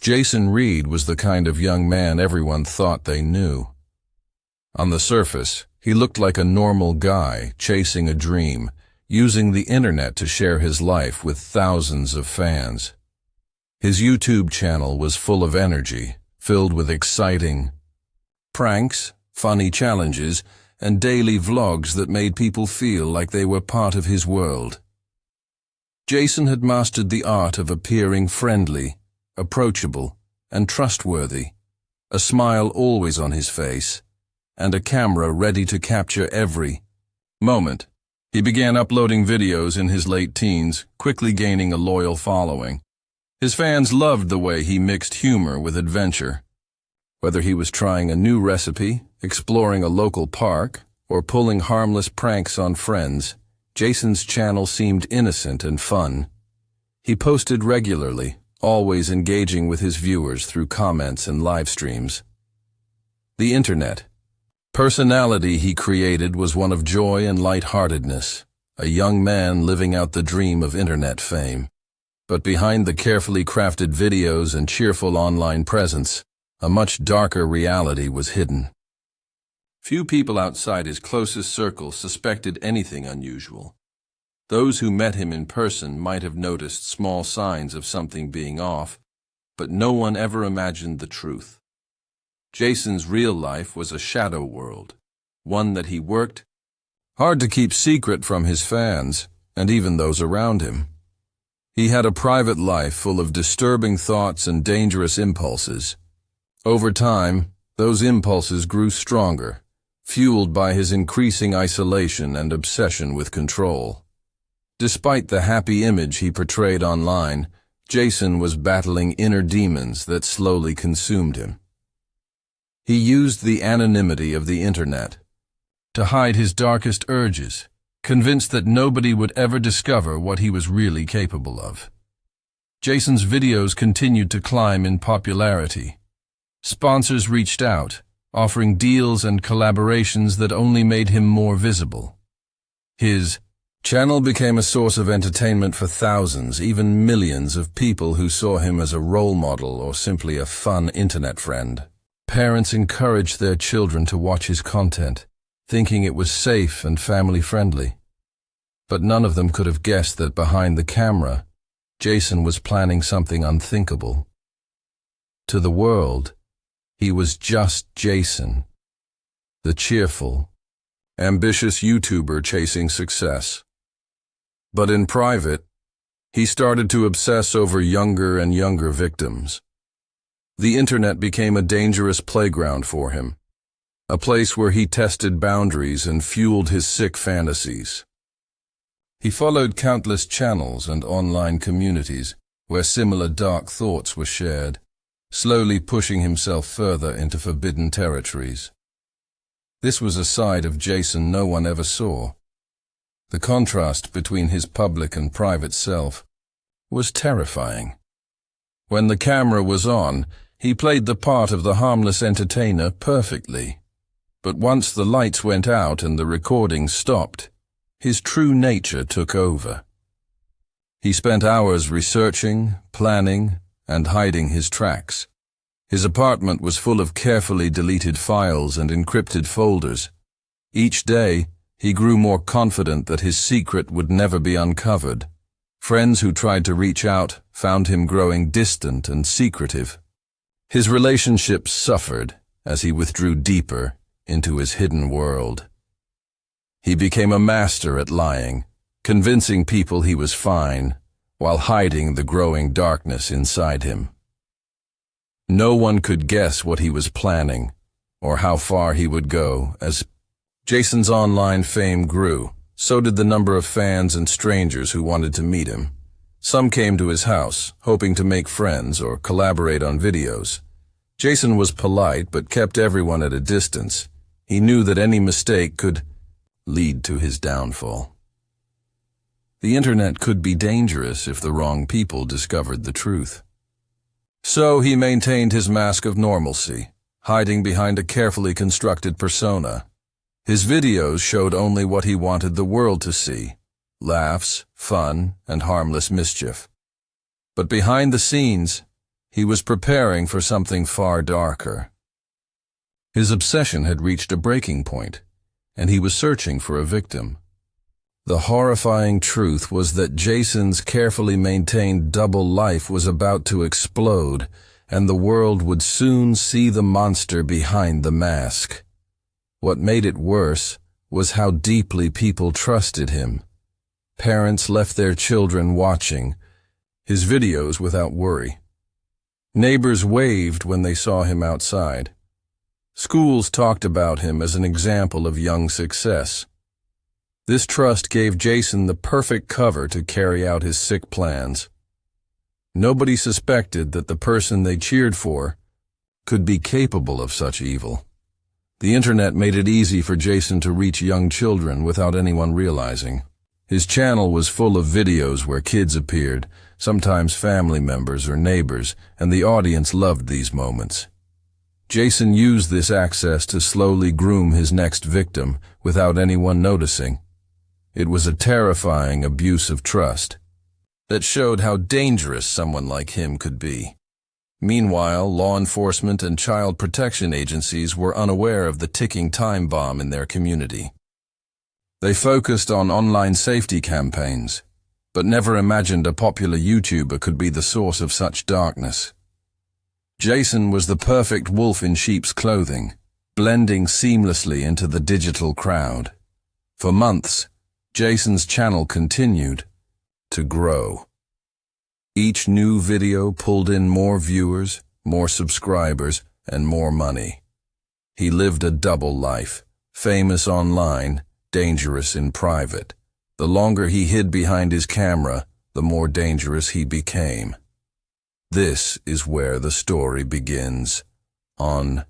Jason Reed was the kind of young man everyone thought they knew. On the surface, he looked like a normal guy chasing a dream, using the internet to share his life with thousands of fans. His YouTube channel was full of energy, filled with exciting pranks, funny challenges, and daily vlogs that made people feel like they were part of his world. Jason had mastered the art of appearing friendly, approachable, and trustworthy, a smile always on his face, and a camera ready to capture every moment. He began uploading videos in his late teens, quickly gaining a loyal following. His fans loved the way he mixed humor with adventure. Whether he was trying a new recipe, exploring a local park, or pulling harmless pranks on friends, Jason's channel seemed innocent and fun. He posted regularly, always engaging with his viewers through comments and live streams. The internet. Personality he created was one of joy and lightheartedness, a young man living out the dream of internet fame. But behind the carefully crafted videos and cheerful online presence, a much darker reality was hidden. Few people outside his closest circle suspected anything unusual. Those who met him in person might have noticed small signs of something being off, but no one ever imagined the truth. Jason's real life was a shadow world, one that he worked hard to keep secret from his fans and even those around him. He had a private life full of disturbing thoughts and dangerous impulses. Over time, those impulses grew stronger, fueled by his increasing isolation and obsession with control. Despite the happy image he portrayed online, Jason was battling inner demons that slowly consumed him. He used the anonymity of the internet to hide his darkest urges, convinced that nobody would ever discover what he was really capable of. Jason's videos continued to climb in popularity. Sponsors reached out, offering deals and collaborations that only made him more visible. His channel became a source of entertainment for thousands, even millions of people who saw him as a role model or simply a fun internet friend. Parents encouraged their children to watch his content, thinking it was safe and family-friendly. But none of them could have guessed that behind the camera, Jason was planning something unthinkable. To the world, he was just Jason, the cheerful, ambitious YouTuber chasing success. But in private, he started to obsess over younger and younger victims. The internet became a dangerous playground for him, a place where he tested boundaries and fueled his sick fantasies. He followed countless channels and online communities where similar dark thoughts were shared, slowly pushing himself further into forbidden territories. This was a side of Jason no one ever saw. The contrast between his public and private self was terrifying. When the camera was on, he played the part of the harmless entertainer perfectly. But once the lights went out and the recording stopped, his true nature took over. He spent hours researching, planning, and hiding his tracks. His apartment was full of carefully deleted files and encrypted folders. Each day, he grew more confident that his secret would never be uncovered. Friends who tried to reach out found him growing distant and secretive. His relationships suffered as he withdrew deeper into his hidden world. He became a master at lying, convincing people he was fine, while hiding the growing darkness inside him. No one could guess what he was planning, or how far he would go. As Jason's online fame grew, so did the number of fans and strangers who wanted to meet him. Some came to his house, hoping to make friends or collaborate on videos. Jason was polite but kept everyone at a distance. He knew that any mistake could lead to his downfall. The internet could be dangerous if the wrong people discovered the truth. So he maintained his mask of normalcy, hiding behind a carefully constructed persona. His videos showed only what he wanted the world to see: laughs, fun, and harmless mischief. But behind the scenes, he was preparing for something far darker. His obsession had reached a breaking point, and he was searching for a victim. The horrifying truth was that Jason's carefully maintained double life was about to explode, and the world would soon see the monster behind the mask. What made it worse was how deeply people trusted him. Parents left their children watching his videos without worry. Neighbors waved when they saw him outside. Schools talked about him as an example of young success. This trust gave Jason the perfect cover to carry out his sick plans. Nobody suspected that the person they cheered for could be capable of such evil. The internet made it easy for Jason to reach young children without anyone realizing. His channel was full of videos where kids appeared, sometimes family members or neighbors, and the audience loved these moments. Jason used this access to slowly groom his next victim without anyone noticing. It was a terrifying abuse of trust that showed how dangerous someone like him could be. Meanwhile, law enforcement and child protection agencies were unaware of the ticking time bomb in their community. They focused on online safety campaigns, but never imagined a popular YouTuber could be the source of such darkness. Jason was the perfect wolf in sheep's clothing, blending seamlessly into the digital crowd. For months, Jason's channel continued to grow. Each new video pulled in more viewers, more subscribers, and more money. He lived a double life, famous online, dangerous in private. The longer he hid behind his camera, the more dangerous he became. This is where the story begins. On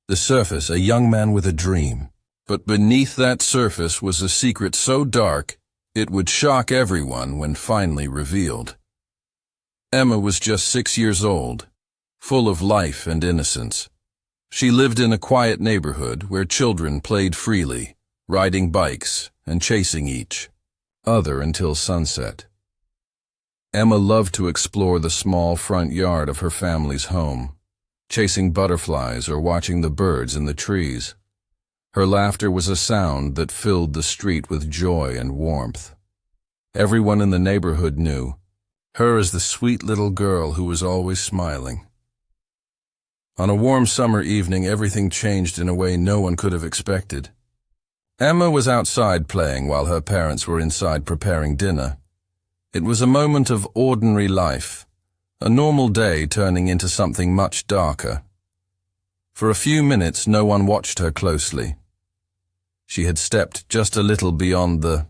the surface, a young man with a dream. But beneath that surface was a secret so dark, it would shock everyone when finally revealed. Emma was just 6 years old, full of life and innocence. She lived in a quiet neighborhood where children played freely, riding bikes and chasing each other until sunset. Emma loved to explore the small front yard of her family's home, chasing butterflies or watching the birds in the trees. Her laughter was a sound that filled the street with joy and warmth. Everyone in the neighborhood knew her as the sweet little girl who was always smiling. On a warm summer evening, everything changed in a way no one could have expected. Emma was outside playing while her parents were inside preparing dinner. It was a moment of ordinary life, a normal day turning into something much darker. For a few minutes, no one watched her closely. She had stepped just a little beyond the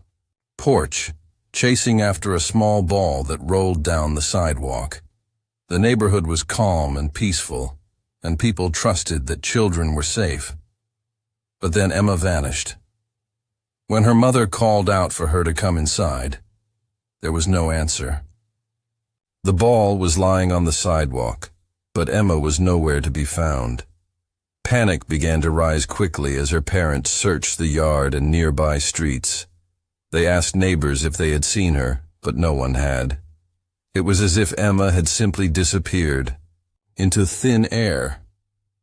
porch, chasing after a small ball that rolled down the sidewalk. The neighborhood was calm and peaceful, and people trusted that children were safe. But then Emma vanished. When her mother called out for her to come inside, there was no answer. The ball was lying on the sidewalk, but Emma was nowhere to be found. Panic began to rise quickly as her parents searched the yard and nearby streets. They asked neighbors if they had seen her, but no one had. It was as if Emma had simply disappeared into thin air.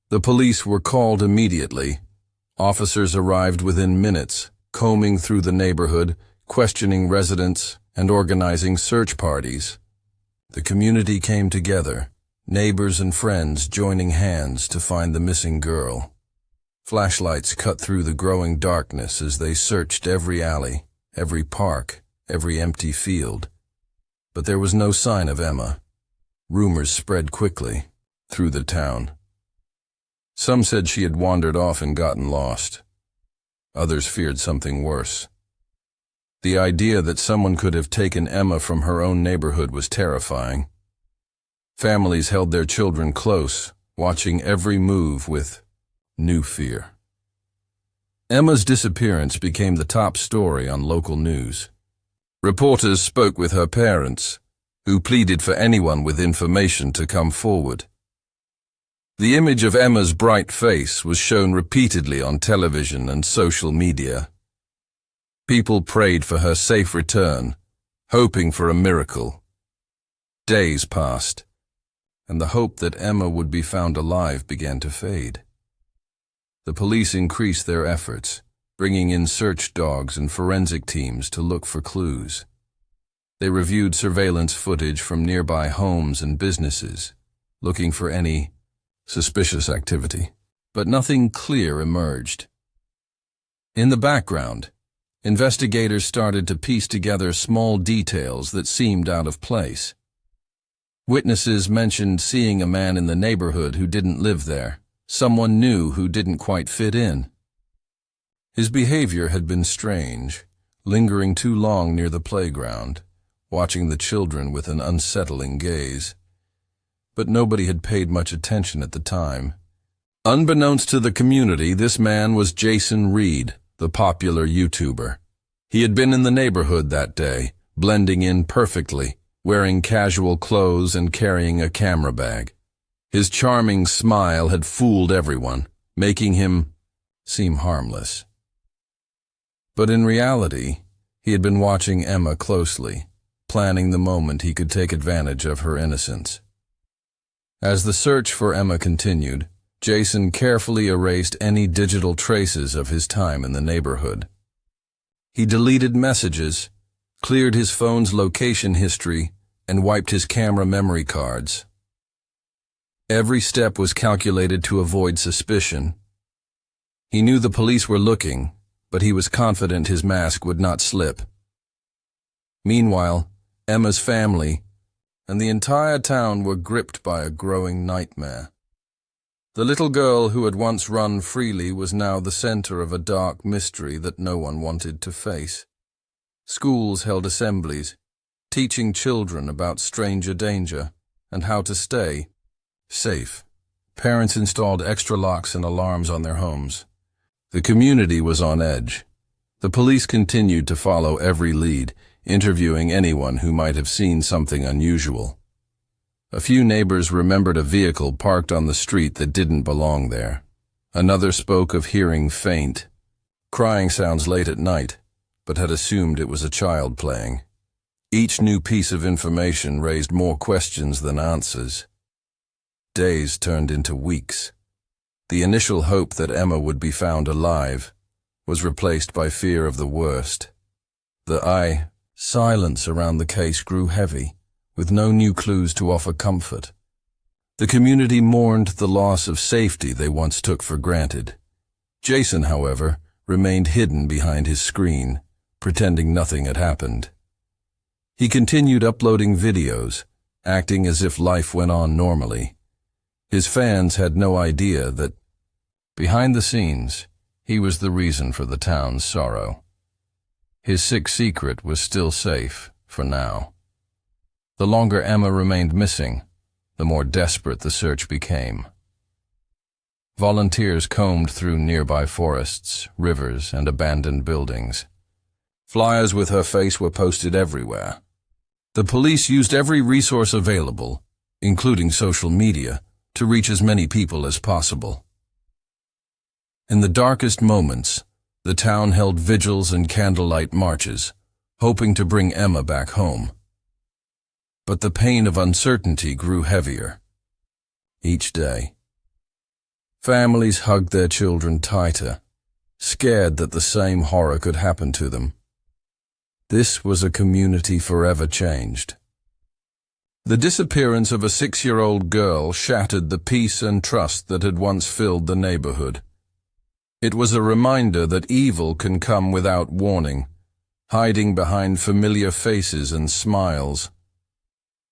The police were called immediately. Officers arrived within minutes, combing through the neighborhood, questioning residents, and organizing search parties. The community came together, neighbors and friends joining hands to find the missing girl. Flashlights cut through the growing darkness as they searched every alley, every park, every empty field. But there was no sign of Emma. Rumors spread quickly through the town. Some said she had wandered off and gotten lost. Others feared something worse. The idea that someone could have taken Emma from her own neighborhood was terrifying. Families held their children close, watching every move with new fear. Emma's disappearance became the top story on local news. Reporters spoke with her parents, who pleaded for anyone with information to come forward. The image of Emma's bright face was shown repeatedly on television and social media. People prayed for her safe return, hoping for a miracle. Days passed. and the hope that Emma would be found alive began to fade. The police increased their efforts, bringing in search dogs and forensic teams to look for clues. They reviewed surveillance footage from nearby homes and businesses, looking for any suspicious activity, but nothing clear emerged. In the background, investigators started to piece together small details that seemed out of place. Witnesses mentioned seeing a man in the neighborhood who didn't live there, someone new who didn't quite fit in. His behavior had been strange, lingering too long near the playground, watching the children with an unsettling gaze. But nobody had paid much attention at the time. Unbeknownst to the community, this man was Jason Reed, the popular YouTuber. He had been in the neighborhood that day, blending in perfectly, wearing casual clothes and carrying a camera bag. His charming smile had fooled everyone, making him seem harmless. But in reality, he had been watching Emma closely, planning the moment he could take advantage of her innocence. As the search for Emma continued, Jason carefully erased any digital traces of his time in the neighborhood. He deleted messages, cleared his phone's location history, and wiped his camera memory cards. Every step was calculated to avoid suspicion. He knew the police were looking, but he was confident his mask would not slip. Meanwhile, Emma's family and the entire town were gripped by a growing nightmare. The little girl who had once run freely was now the center of a dark mystery that no one wanted to face. Schools held assemblies, teaching children about stranger danger and how to stay safe. Parents installed extra locks and alarms on their homes. The community was on edge. The police continued to follow every lead, interviewing anyone who might have seen something unusual. A few neighbors remembered a vehicle parked on the street that didn't belong there. Another spoke of hearing faint, crying sounds late at night, but had assumed it was a child playing. Each new piece of information raised more questions than answers. Days turned into weeks. The initial hope that Emma would be found alive was replaced by fear of the worst. The silence around the case grew heavy, with no new clues to offer comfort. The community mourned the loss of safety they once took for granted. Jason, however, remained hidden behind his screen, pretending nothing had happened. He continued uploading videos, acting as if life went on normally. His fans had no idea that, behind the scenes, he was the reason for the town's sorrow. His sick secret was still safe, for now. The longer Emma remained missing, the more desperate the search became. Volunteers combed through nearby forests, rivers, and abandoned buildings. Flyers with her face were posted everywhere. The police used every resource available, including social media, to reach as many people as possible. In the darkest moments, the town held vigils and candlelight marches, hoping to bring Emma back home. But the pain of uncertainty grew heavier. Each day, families hugged their children tighter, scared that the same horror could happen to them. This was a community forever changed. The disappearance of a 6-year-old girl shattered the peace and trust that had once filled the neighborhood. It was a reminder that evil can come without warning, hiding behind familiar faces and smiles.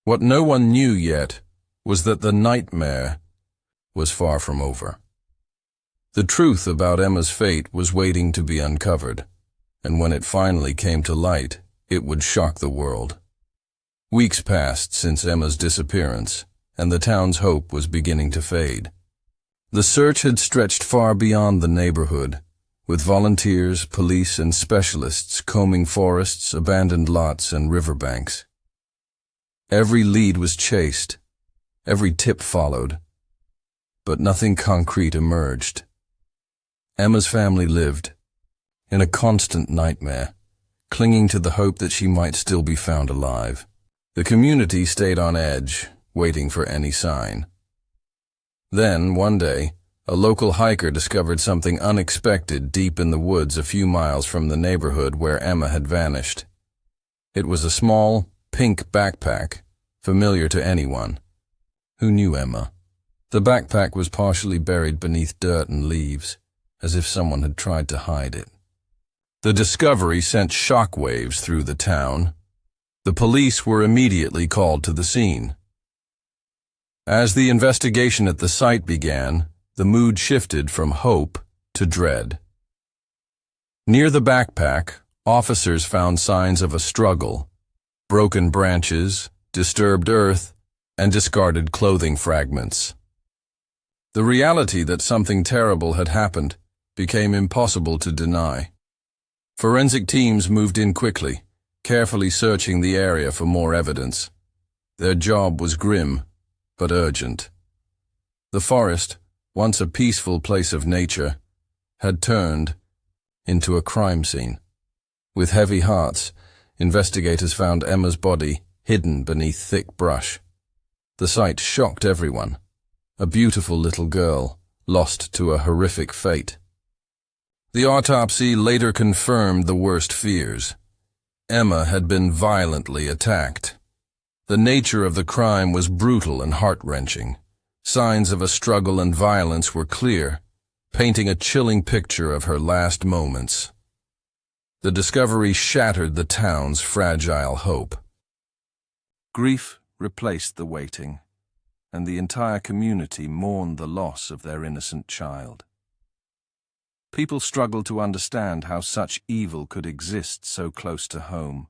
What no one knew yet was that the nightmare was far from over. The truth about Emma's fate was waiting to be uncovered, and when it finally came to light, it would shock the world. Weeks passed since Emma's disappearance, and the town's hope was beginning to fade. The search had stretched far beyond the neighborhood, with volunteers, police, and specialists combing forests, abandoned lots, and riverbanks. Every lead was chased, every tip followed, but nothing concrete emerged. Emma's family lived in a constant nightmare, clinging to the hope that she might still be found alive. The community stayed on edge, waiting for any sign. Then, one day, a local hiker discovered something unexpected deep in the woods a few miles from the neighborhood where Emma had vanished. It was a small, pink backpack, familiar to anyone who knew Emma. The backpack was partially buried beneath dirt and leaves, as if someone had tried to hide it. The discovery sent shockwaves through the town. The police were immediately called to the scene. As the investigation at the site began, the mood shifted from hope to dread. Near the backpack, officers found signs of a struggle: broken branches, disturbed earth, and discarded clothing fragments. The reality that something terrible had happened became impossible to deny. Forensic teams moved in quickly, carefully searching the area for more evidence. Their job was grim, but urgent. The forest, once a peaceful place of nature, had turned into a crime scene. With heavy hearts, investigators found Emma's body hidden beneath thick brush. The sight shocked everyone. A beautiful little girl, lost to a horrific fate. The autopsy later confirmed the worst fears. Emma had been violently attacked. The nature of the crime was brutal and heart-wrenching. Signs of a struggle and violence were clear, painting a chilling picture of her last moments. The discovery shattered the town's fragile hope. Grief replaced the waiting, and the entire community mourned the loss of their innocent child. People struggled to understand how such evil could exist so close to home.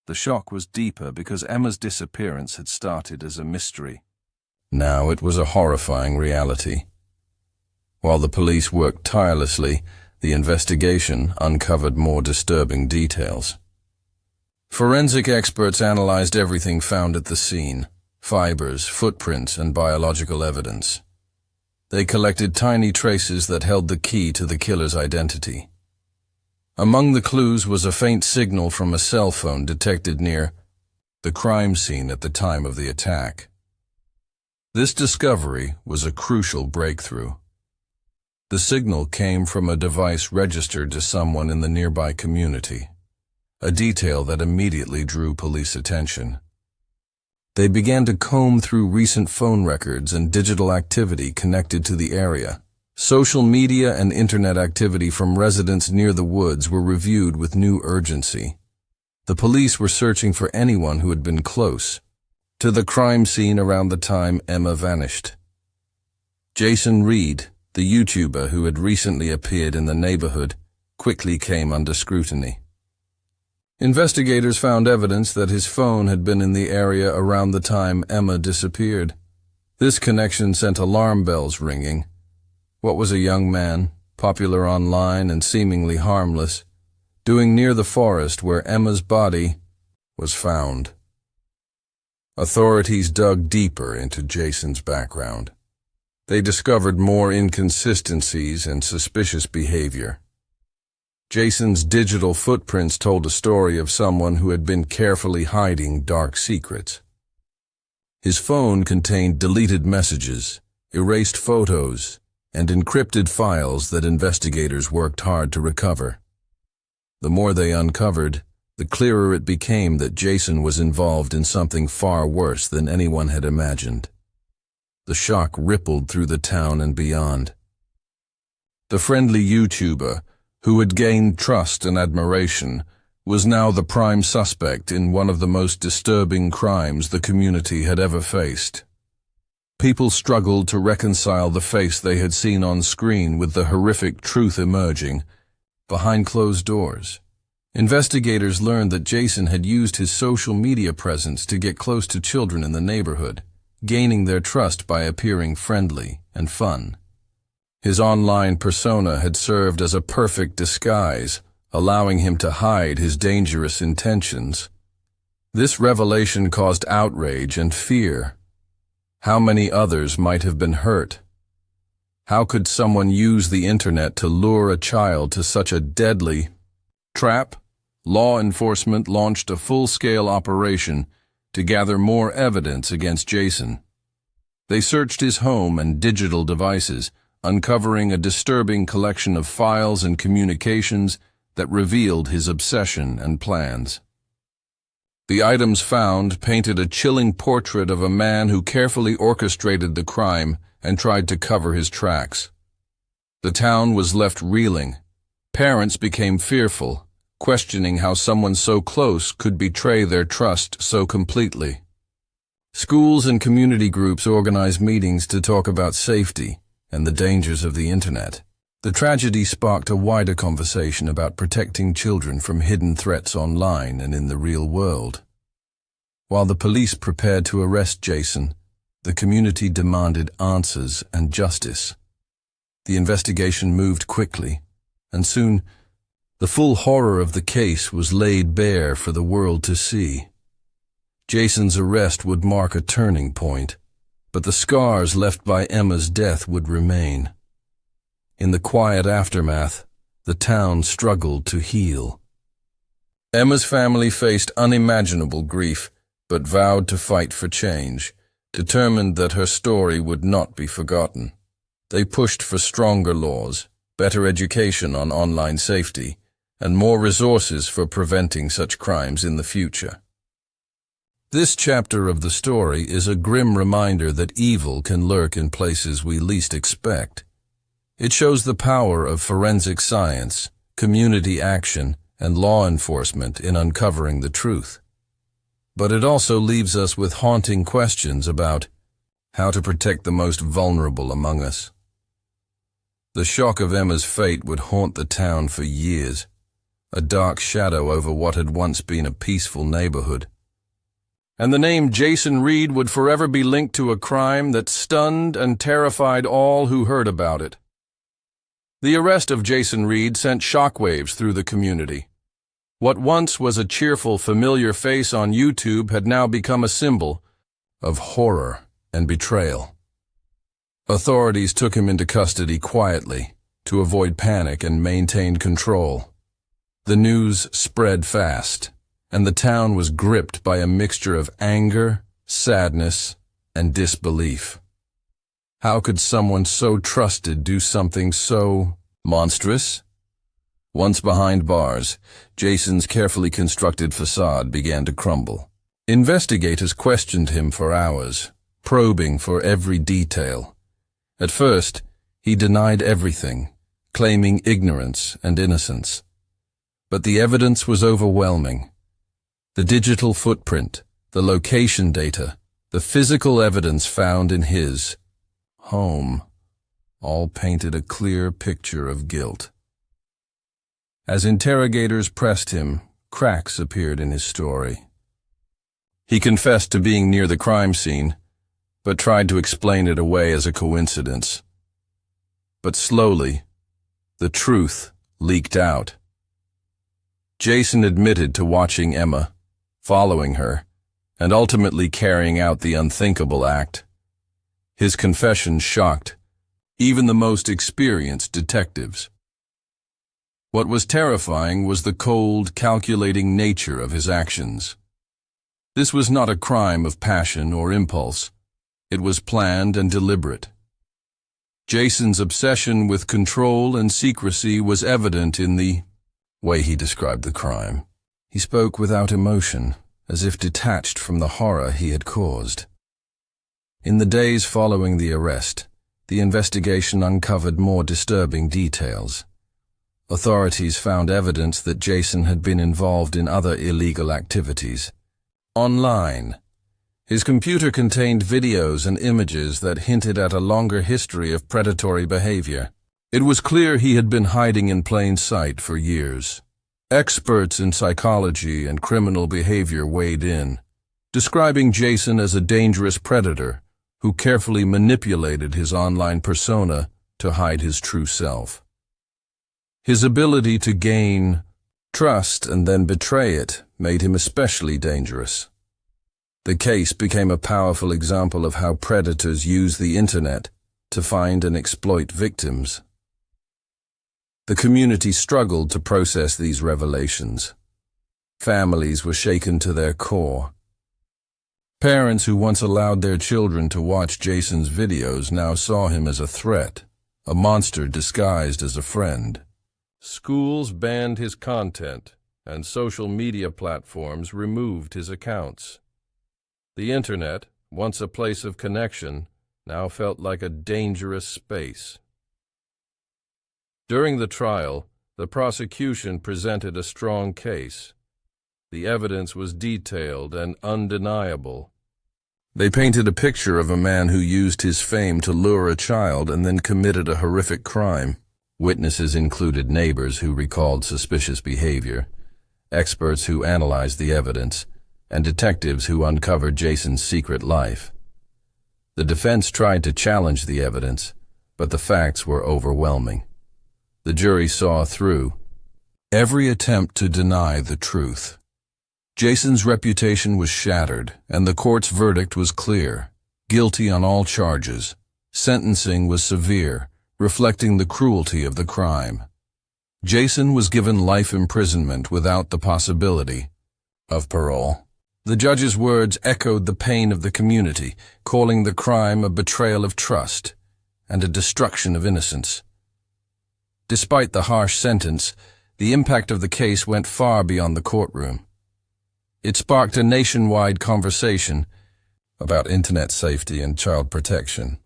The shock was deeper because Emma's disappearance had started as a mystery. Now it was a horrifying reality. While the police worked tirelessly, the investigation uncovered more disturbing details. Forensic experts analyzed everything found at the scene: fibers, footprints, and biological evidence. They collected tiny traces that held the key to the killer's identity. Among the clues was a faint signal from a cell phone detected near the crime scene at the time of the attack. This discovery was a crucial breakthrough. The signal came from a device registered to someone in the nearby community, a detail that immediately drew police attention. They began to comb through recent phone records and digital activity connected to the area. Social media and internet activity from residents near the woods were reviewed with new urgency. The police were searching for anyone who had been close to the crime scene around the time Emma vanished. Jason Reed, the YouTuber who had recently appeared in the neighborhood, quickly came under scrutiny. Investigators found evidence that his phone had been in the area around the time Emma disappeared. This connection sent alarm bells ringing. What was a young man, popular online and seemingly harmless, doing near the forest where Emma's body was found? Authorities dug deeper into Jason's background. They discovered more inconsistencies and suspicious behavior. Jason's digital footprints told a story of someone who had been carefully hiding dark secrets. His phone contained deleted messages, erased photos, and encrypted files that investigators worked hard to recover. The more they uncovered, the clearer it became that Jason was involved in something far worse than anyone had imagined. The shock rippled through the town and beyond. The friendly YouTuber, who had gained trust and admiration, was now the prime suspect in one of the most disturbing crimes the community had ever faced. People struggled to reconcile the face they had seen on screen with the horrific truth emerging behind closed doors. Investigators learned that Jason had used his social media presence to get close to children in the neighborhood, gaining their trust by appearing friendly and fun. His online persona had served as a perfect disguise, allowing him to hide his dangerous intentions. This revelation caused outrage and fear. How many others might have been hurt? How could someone use the internet to lure a child to such a deadly trap? Law enforcement launched a full-scale operation, to gather more evidence against Jason. They searched his home and digital devices, uncovering a disturbing collection of files and communications that revealed his obsession and plans. The items found painted a chilling portrait of a man who carefully orchestrated the crime and tried to cover his tracks. The town was left reeling. Parents became fearful, questioning how someone so close could betray their trust so completely. Schools and community groups organized meetings to talk about safety and the dangers of the internet. The tragedy sparked a wider conversation about protecting children from hidden threats online and in the real world. While the police prepared to arrest Jason, the community demanded answers and justice. The investigation moved quickly, and soon the full horror of the case was laid bare for the world to see. Jason's arrest would mark a turning point, but the scars left by Emma's death would remain. In the quiet aftermath, the town struggled to heal. Emma's family faced unimaginable grief, but vowed to fight for change, determined that her story would not be forgotten. They pushed for stronger laws, better education on online safety, and more resources for preventing such crimes in the future. This chapter of the story is a grim reminder that evil can lurk in places we least expect. It shows the power of forensic science, community action, and law enforcement in uncovering the truth. But it also leaves us with haunting questions about how to protect the most vulnerable among us. The shock of Emma's fate would haunt the town for years, a dark shadow over what had once been a peaceful neighborhood. And the name Jason Reed would forever be linked to a crime that stunned and terrified all who heard about it. The arrest of Jason Reed sent shockwaves through the community. What once was a cheerful, familiar face on YouTube had now become a symbol of horror and betrayal. Authorities took him into custody quietly to avoid panic and maintain control. The news spread fast, and the town was gripped by a mixture of anger, sadness, and disbelief. How could someone so trusted do something so monstrous? Once behind bars, Jason's carefully constructed facade began to crumble. Investigators questioned him for hours, probing for every detail. At first, he denied everything, claiming ignorance and innocence. But the evidence was overwhelming. The digital footprint, the location data, the physical evidence found in his home, all painted a clear picture of guilt. As interrogators pressed him, cracks appeared in his story. He confessed to being near the crime scene, but tried to explain it away as a coincidence. But slowly, the truth leaked out. Jason admitted to watching Emma, following her, and ultimately carrying out the unthinkable act. His confession shocked even the most experienced detectives. What was terrifying was the cold, calculating nature of his actions. This was not a crime of passion or impulse. It was planned and deliberate. Jason's obsession with control and secrecy was evident in the way he described the crime. He spoke without emotion, as if detached from the horror he had caused. In the days following the arrest, the investigation uncovered more disturbing details. Authorities found evidence that Jason had been involved in other illegal activities. Online, his computer contained videos and images that hinted at a longer history of predatory behavior. It was clear he had been hiding in plain sight for years. Experts in psychology and criminal behavior weighed in, describing Jason as a dangerous predator who carefully manipulated his online persona to hide his true self. His ability to gain trust and then betray it made him especially dangerous. The case became a powerful example of how predators use the internet to find and exploit victims. The community struggled to process these revelations. Families were shaken to their core. Parents who once allowed their children to watch Jason's videos now saw him as a threat, a monster disguised as a friend. Schools banned his content, and social media platforms removed his accounts. The internet, once a place of connection, now felt like a dangerous space. During the trial, the prosecution presented a strong case. The evidence was detailed and undeniable. They painted a picture of a man who used his fame to lure a child and then committed a horrific crime. Witnesses included neighbors who recalled suspicious behavior, experts who analyzed the evidence, and detectives who uncovered Jason's secret life. The defense tried to challenge the evidence, but the facts were overwhelming. The jury saw through every attempt to deny the truth. Jason's reputation was shattered, and the court's verdict was clear: guilty on all charges. Sentencing was severe, reflecting the cruelty of the crime. Jason was given life imprisonment without the possibility of parole. The judge's words echoed the pain of the community, calling the crime a betrayal of trust and a destruction of innocence. Despite the harsh sentence, the impact of the case went far beyond the courtroom. It sparked a nationwide conversation about internet safety and child protection.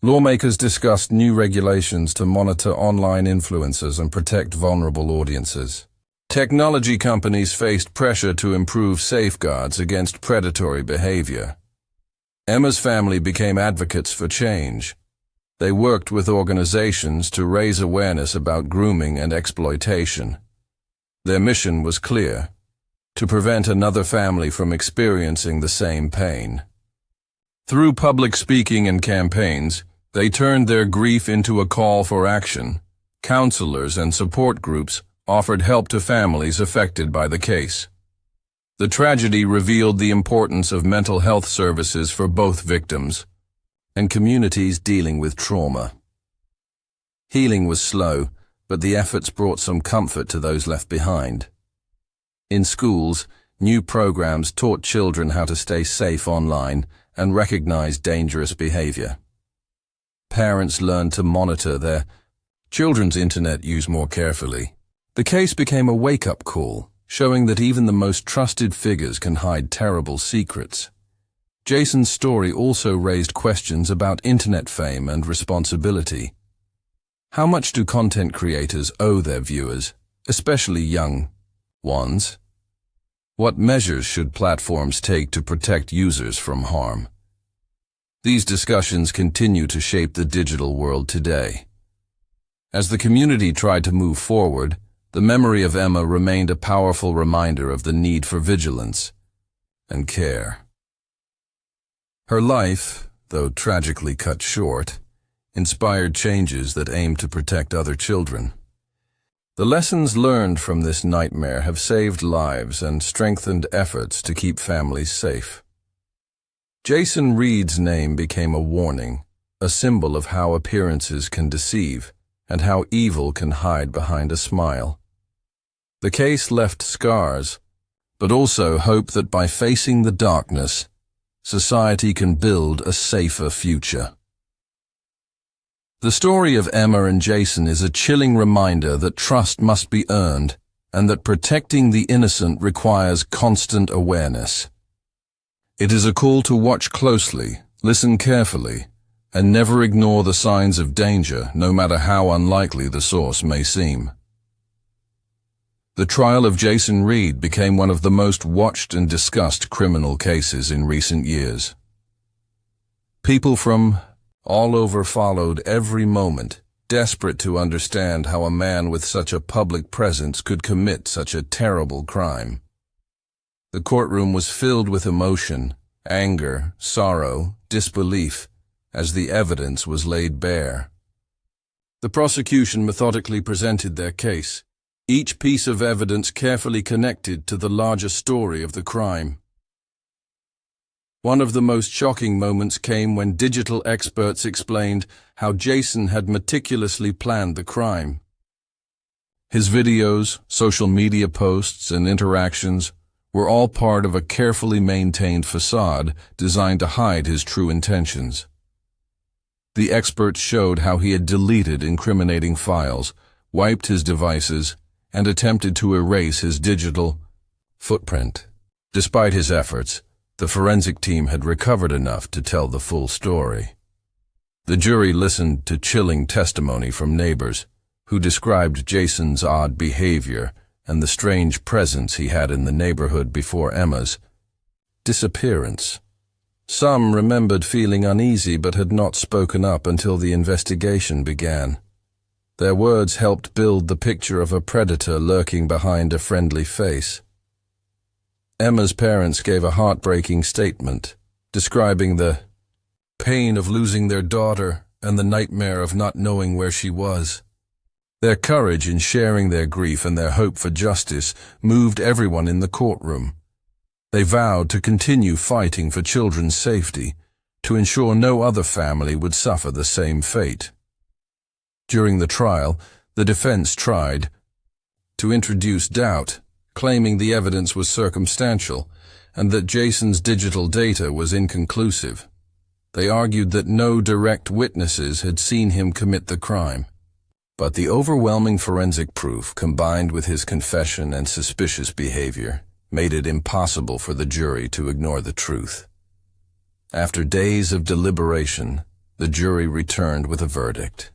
Lawmakers discussed new regulations to monitor online influencers and protect vulnerable audiences. Technology companies faced pressure to improve safeguards against predatory behavior. Emma's family became advocates for change. They worked with organizations to raise awareness about grooming and exploitation. Their mission was clear: to prevent another family from experiencing the same pain. Through public speaking and campaigns, they turned their grief into a call for action. Counselors and support groups offered help to families affected by the case. The tragedy revealed the importance of mental health services for both victims and communities dealing with trauma. Healing was slow, but the efforts brought some comfort to those left behind. In schools, new programs taught children how to stay safe online and recognize dangerous behavior. Parents learned to monitor their children's internet use more carefully. The case became a wake-up call, showing that even the most trusted figures can hide terrible secrets. Jason's story also raised questions about internet fame and responsibility. How much do content creators owe their viewers, especially young ones? What measures should platforms take to protect users from harm? These discussions continue to shape the digital world today. As the community tried to move forward, the memory of Emma remained a powerful reminder of the need for vigilance and care. Her life, though tragically cut short, inspired changes that aimed to protect other children. The lessons learned from this nightmare have saved lives and strengthened efforts to keep families safe. Jason Reed's name became a warning, a symbol of how appearances can deceive and how evil can hide behind a smile. The case left scars, but also hope that by facing the darkness, society can build a safer future. The story of Emma and Jason is a chilling reminder that trust must be earned and that protecting the innocent requires constant awareness. It is a call to watch closely, listen carefully, and never ignore the signs of danger, no matter how unlikely the source may seem. The trial of Jason Reed became one of the most watched and discussed criminal cases in recent years. People from all over followed every moment, desperate to understand how a man with such a public presence could commit such a terrible crime. The courtroom was filled with emotion, anger, sorrow, disbelief, as the evidence was laid bare. The prosecution methodically presented their case, each piece of evidence carefully connected to the larger story of the crime. One of the most shocking moments came when digital experts explained how Jason had meticulously planned the crime. His videos, social media posts, and interactions were all part of a carefully maintained facade designed to hide his true intentions. The experts showed how he had deleted incriminating files, wiped his devices, and attempted to erase his digital footprint. Despite his efforts, the forensic team had recovered enough to tell the full story. The jury listened to chilling testimony from neighbors, who described Jason's odd behavior and the strange presence he had in the neighborhood before Emma's disappearance. Some remembered feeling uneasy but had not spoken up until the investigation began. Their words helped build the picture of a predator lurking behind a friendly face. Emma's parents gave a heartbreaking statement, describing the pain of losing their daughter and the nightmare of not knowing where she was. Their courage in sharing their grief and their hope for justice moved everyone in the courtroom. They vowed to continue fighting for children's safety, to ensure no other family would suffer the same fate. During the trial, the defense tried to introduce doubt, claiming the evidence was circumstantial and that Jason's digital data was inconclusive. They argued that no direct witnesses had seen him commit the crime. But the overwhelming forensic proof, combined with his confession and suspicious behavior, made it impossible for the jury to ignore the truth. After days of deliberation, the jury returned with a verdict.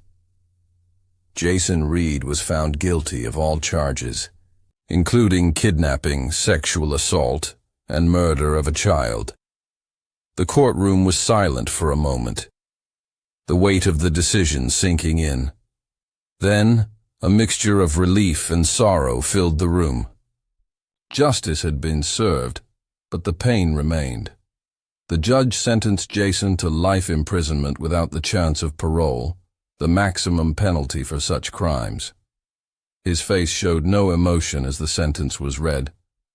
Jason Reed was found guilty of all charges, including kidnapping, sexual assault, and murder of a child. The courtroom was silent for a moment, the weight of the decision sinking in. Then, a mixture of relief and sorrow filled the room. Justice had been served, but the pain remained. The judge sentenced Jason to life imprisonment without the chance of parole, the maximum penalty for such crimes. His face showed no emotion as the sentence was read,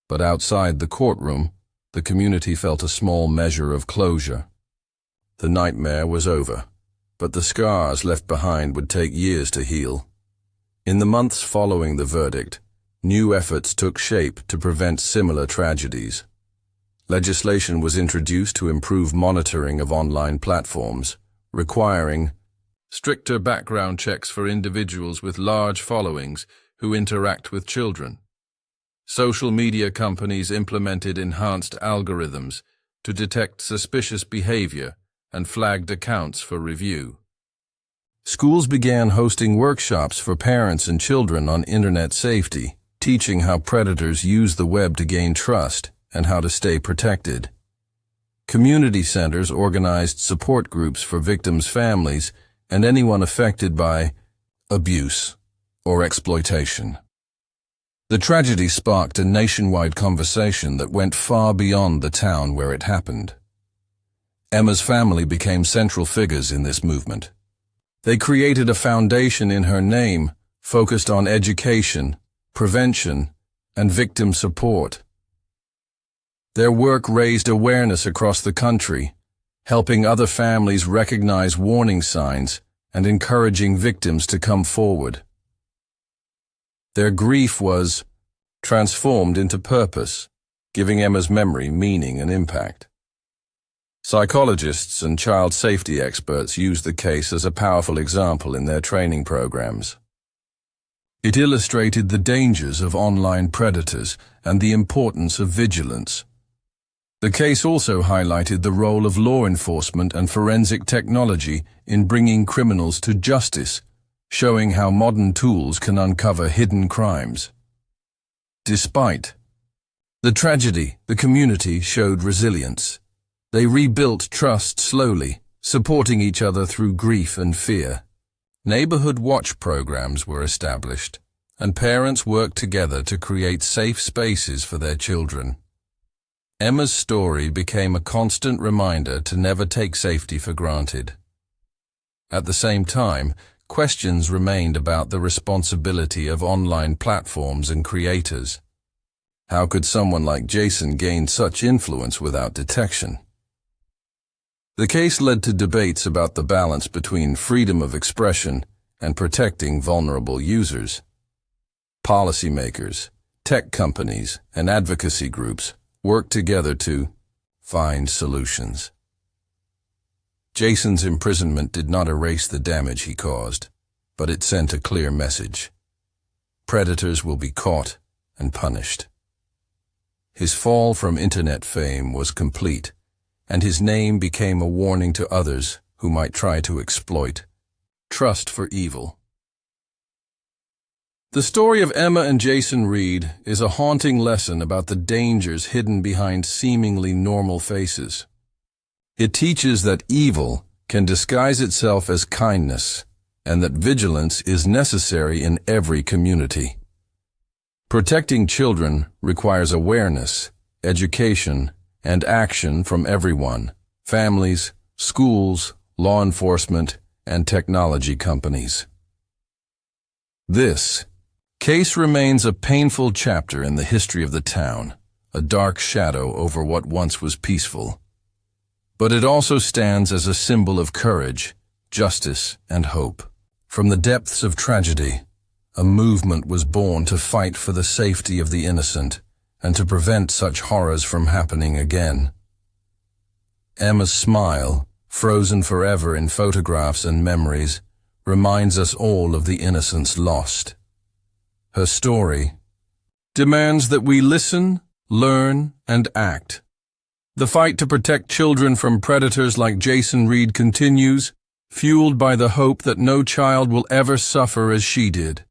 but outside the courtroom, the community felt a small measure of closure. The nightmare was over, but the scars left behind would take years to heal. In the months following the verdict, new efforts took shape to prevent similar tragedies. Legislation was introduced to improve monitoring of online platforms, requiring stricter background checks for individuals with large followings who interact with children. Social media companies implemented enhanced algorithms to detect suspicious behavior and flagged accounts for review. Schools began hosting workshops for parents and children on internet safety, teaching how predators use the web to gain trust and how to stay protected. Community centers organized support groups for victims' families and anyone affected by abuse or exploitation. The tragedy sparked a nationwide conversation that went far beyond the town where it happened. Emma's family became central figures in this movement. They created a foundation in her name focused on education, prevention, and victim support. Their work raised awareness across the country, helping other families recognize warning signs and encouraging victims to come forward. Their grief was transformed into purpose, giving Emma's memory meaning and impact. Psychologists and child safety experts used the case as a powerful example in their training programs. It illustrated the dangers of online predators and the importance of vigilance. The case also highlighted the role of law enforcement and forensic technology in bringing criminals to justice, showing how modern tools can uncover hidden crimes. Despite the tragedy, the community showed resilience. They rebuilt trust slowly, supporting each other through grief and fear. Neighborhood watch programs were established, and parents worked together to create safe spaces for their children. Emma's story became a constant reminder to never take safety for granted. At the same time, questions remained about the responsibility of online platforms and creators. How could someone like Jason gain such influence without detection? The case led to debates about the balance between freedom of expression and protecting vulnerable users. Policymakers, tech companies, and advocacy groups worked together to find solutions. Jason's imprisonment did not erase the damage he caused, but it sent a clear message. Predators will be caught and punished. His fall from internet fame was complete, and his name became a warning to others who might try to exploit trust for evil. The story of Emma and Jason Reed is a haunting lesson about the dangers hidden behind seemingly normal faces. It teaches that evil can disguise itself as kindness, and that vigilance is necessary in every community. Protecting children requires awareness, education, and action from everyone: families, schools, law enforcement, and technology companies. This case remains a painful chapter in the history of the town, a dark shadow over what once was peaceful. But it also stands as a symbol of courage, justice, and hope. From the depths of tragedy, a movement was born to fight for the safety of the innocent and to prevent such horrors from happening again. Emma's smile, frozen forever in photographs and memories, reminds us all of the innocence lost. Her story demands that we listen, learn, and act. The fight to protect children from predators like Jason Reed continues, fueled by the hope that no child will ever suffer as she did.